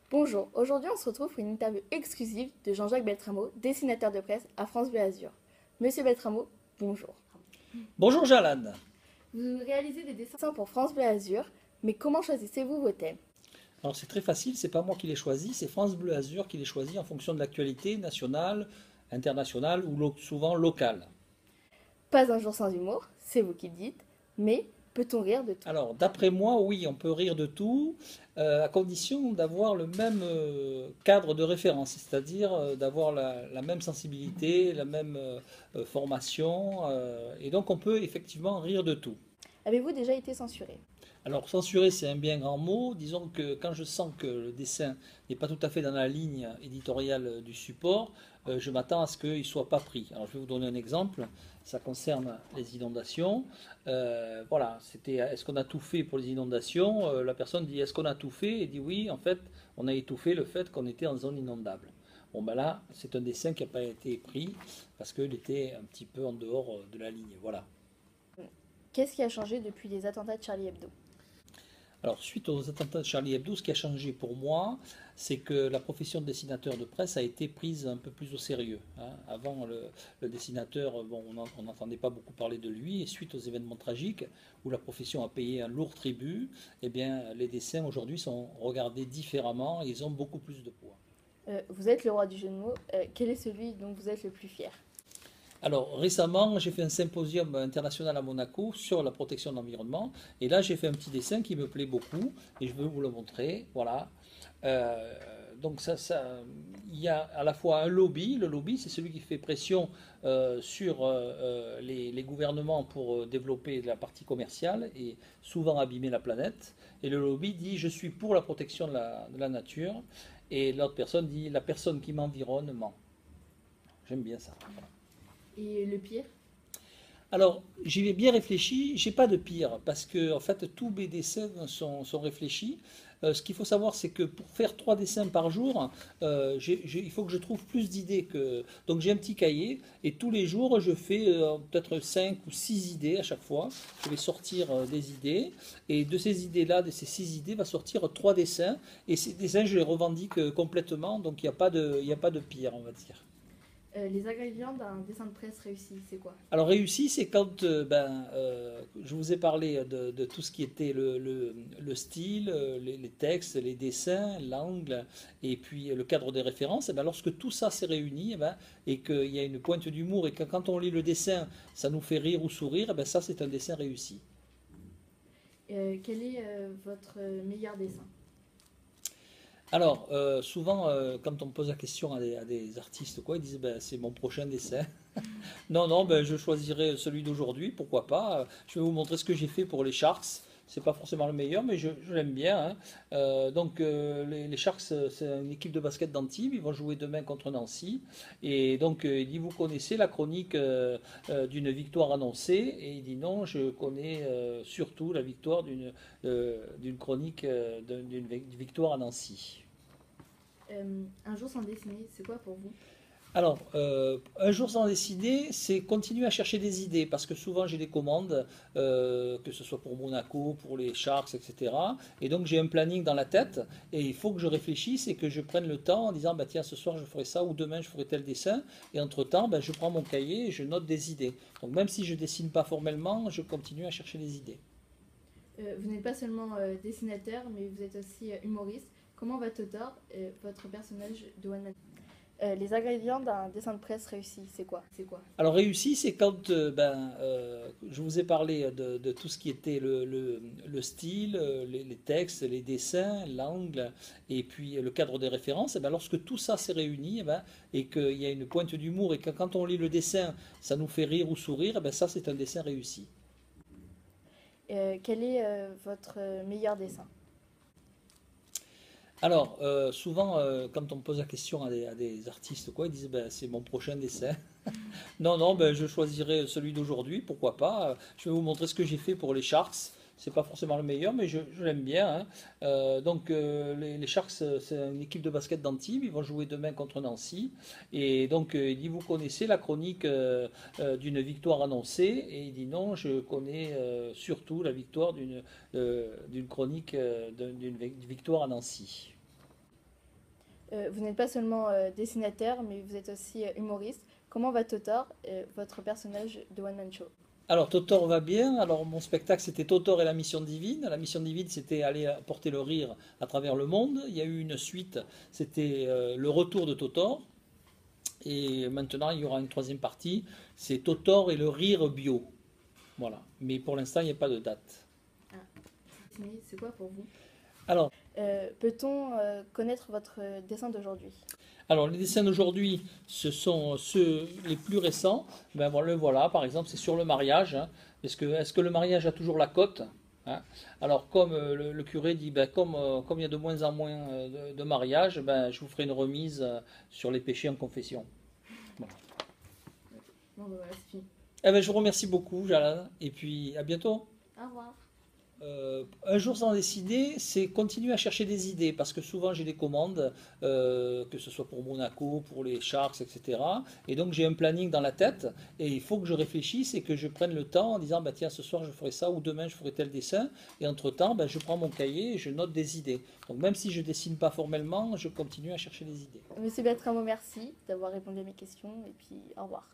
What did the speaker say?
Bonjour, aujourd'hui on se retrouve pour une interview exclusive de Jean-Jacques Beltramo, dessinateur de presse à France Bleu Azur. Monsieur Beltramo, bonjour. Bonjour Jalad. Vous réalisez des dessins pour France Bleu Azur, mais comment choisissez-vous vos thèmes? Alors c'est très facile, c'est pas moi qui les choisis, c'est France Bleu Azur qui les choisit en fonction de l'actualité nationale, internationale ou souvent locale. Pas un jour sans humour, c'est vous qui le dites, mais peut-on rire de tout? Alors d'après moi, oui, on peut rire de tout, à condition d'avoir le même cadre de référence, c'est-à-dire d'avoir la même sensibilité, la même formation, et donc on peut effectivement rire de tout. Avez-vous déjà été censuré? Alors censurer, c'est un bien grand mot. Disons que quand je sens que le dessin n'est pas tout à fait dans la ligne éditoriale du support, je m'attends à ce qu'il ne soit pas pris. Alors je vais vous donner un exemple. Ça concerne les inondations. Voilà, c'était est-ce qu'on a tout fait pour les inondations? La personne dit est-ce qu'on a tout fait? Et dit oui, en fait, on a étouffé le fait qu'on était en zone inondable. Bon ben là, c'est un dessin qui n'a pas été pris parce qu'il était un petit peu en dehors de la ligne. Voilà. Qu'est-ce qui a changé depuis les attentats de Charlie Hebdo? Alors, suite aux attentats de Charlie Hebdo, ce qui a changé pour moi, c'est que la profession de dessinateur de presse a été prise un peu plus au sérieux, hein. Avant, le dessinateur, bon, on n'entendait pas beaucoup parler de lui, et suite aux événements tragiques, où la profession a payé un lourd tribut, eh bien, les dessins aujourd'hui sont regardés différemment, et ils ont beaucoup plus de poids. Vous êtes le roi du jeu de mots, quel est celui dont vous êtes le plus fier? Alors récemment, j'ai fait un symposium international à Monaco sur la protection de l'environnement. Et là, j'ai fait un petit dessin qui me plaît beaucoup et je veux vous le montrer. Voilà. Euh, donc il y a à la fois un lobby. Le lobby, c'est celui qui fait pression sur les gouvernements pour développer la partie commerciale et souvent abîmer la planète. Et le lobby dit je suis pour la protection de la nature. Et l'autre personne dit la personne qui m'environne ment. J'aime bien ça. Voilà. Et le pire? Alors, j'y ai bien réfléchi, j'ai pas de pire, parce que en fait tous mes dessins sont réfléchis. Ce qu'il faut savoir, c'est que pour faire 3 dessins par jour, il faut que je trouve plus d'idées que. Donc j'ai un petit cahier, et tous les jours je fais peut-être 5 ou 6 idées à chaque fois. Je vais sortir des idées, et de ces idées-là, de ces 6 idées, va sortir 3 dessins, et ces dessins je les revendique complètement, donc il y a pas de pire, on va dire. Les ingrédients d'un dessin de presse réussi, c'est quoi? Alors réussi, c'est quand je vous ai parlé de tout ce qui était le style, les textes, les dessins, l'angle et puis le cadre des références. Et ben, lorsque tout ça s'est réuni et qu'il y a une pointe d'humour et que quand on lit le dessin, ça nous fait rire ou sourire, ben, ça c'est un dessin réussi. Quel est votre meilleur dessin? Alors, souvent, quand on pose la question à des artistes, quoi, ils disent ben, c'est mon prochain dessin. Non, non, ben, je choisirai celui d'aujourd'hui, pourquoi pas. Je vais vous montrer ce que j'ai fait pour les Sharks. C'est pas forcément le meilleur, mais je l'aime bien, hein. Les Sharks, c'est une équipe de basket d'Antibes. Ils vont jouer demain contre Nancy. Et donc, il dit, vous connaissez la chronique d'une victoire annoncée? Et il dit, non, je connais surtout la victoire d'une chronique d'une victoire à Nancy. Un jour sans dessiner, c'est quoi pour vous? Alors, un jour sans dessiner, c'est continuer à chercher des idées, parce que souvent j'ai des commandes, que ce soit pour Monaco, pour les Sharks, etc. Et donc j'ai un planning dans la tête, et il faut que je réfléchisse et que je prenne le temps en disant, bah, tiens, ce soir je ferai ça, ou demain je ferai tel dessin, et entre-temps, bah, je prends mon cahier et je note des idées. Donc même si je dessine pas formellement, je continue à chercher des idées. Vous n'êtes pas seulement dessinateur, mais vous êtes aussi humoriste. Comment va Todor, votre personnage de One Man? Les ingrédients d'un dessin de presse réussi, c'est quoi? C'est quoi? Alors réussi, c'est quand je vous ai parlé de tout ce qui était le style, les textes, les dessins, l'angle et puis le cadre des références. Et ben, lorsque tout ça s'est réuni et qu'il y a une pointe d'humour et que quand on lit le dessin, ça nous fait rire ou sourire, eh ben, ça c'est un dessin réussi. Quel est votre meilleur dessin? Alors, souvent, quand on pose la question à des artistes, quoi, ils disent ben, c'est mon prochain dessin. Non, non, ben, je choisirai celui d'aujourd'hui, pourquoi pas. Je vais vous montrer ce que j'ai fait pour les Sharks. C'est pas forcément le meilleur, mais je l'aime bien, hein. Les Sharks, c'est une équipe de basket d'Antibes. Ils vont jouer demain contre Nancy. Et donc, il dit, vous connaissez la chronique d'une victoire annoncée? Et il dit, non, je connais surtout la victoire d'une chronique d'une victoire à Nancy. Vous n'êtes pas seulement dessinateur, mais vous êtes aussi humoriste. Comment va Totor, votre personnage de One Man Show? Alors, Totor va bien. Alors, mon spectacle, c'était Totor et la mission divine. La mission divine, c'était aller apporter le rire à travers le monde. Il y a eu une suite, c'était le retour de Totor. Et maintenant, il y aura une troisième partie, c'est Totor et le rire bio. Voilà. Mais pour l'instant, il n'y a pas de date. Ah, c'est quoi pour vous? Alors, Peut-on connaître votre dessin d'aujourd'hui? alors, les dessins d'aujourd'hui, ce sont ceux les plus récents. Ben, le voilà, par exemple, c'est sur le mariage. Hein. Est-ce que le mariage a toujours la cote? Hein. Alors, comme le curé dit, ben, comme il y a de moins en moins de mariages, ben, je vous ferai une remise sur les péchés en confession. Voilà. Bon, ben voilà, c'est fini. Eh ben, je vous remercie beaucoup, Jalal, et puis à bientôt. Au revoir. Un jour sans décider, c'est continuer à chercher des idées, parce que souvent j'ai des commandes, que ce soit pour Monaco, pour les Sharks, etc. Et donc j'ai un planning dans la tête, et il faut que je réfléchisse et que je prenne le temps en disant, bah, tiens, ce soir je ferai ça, ou demain je ferai tel dessin, et entre-temps, bah, je prends mon cahier et je note des idées. Donc même si je dessine pas formellement, je continue à chercher des idées. Monsieur Bertrand, merci d'avoir répondu à mes questions, et puis au revoir.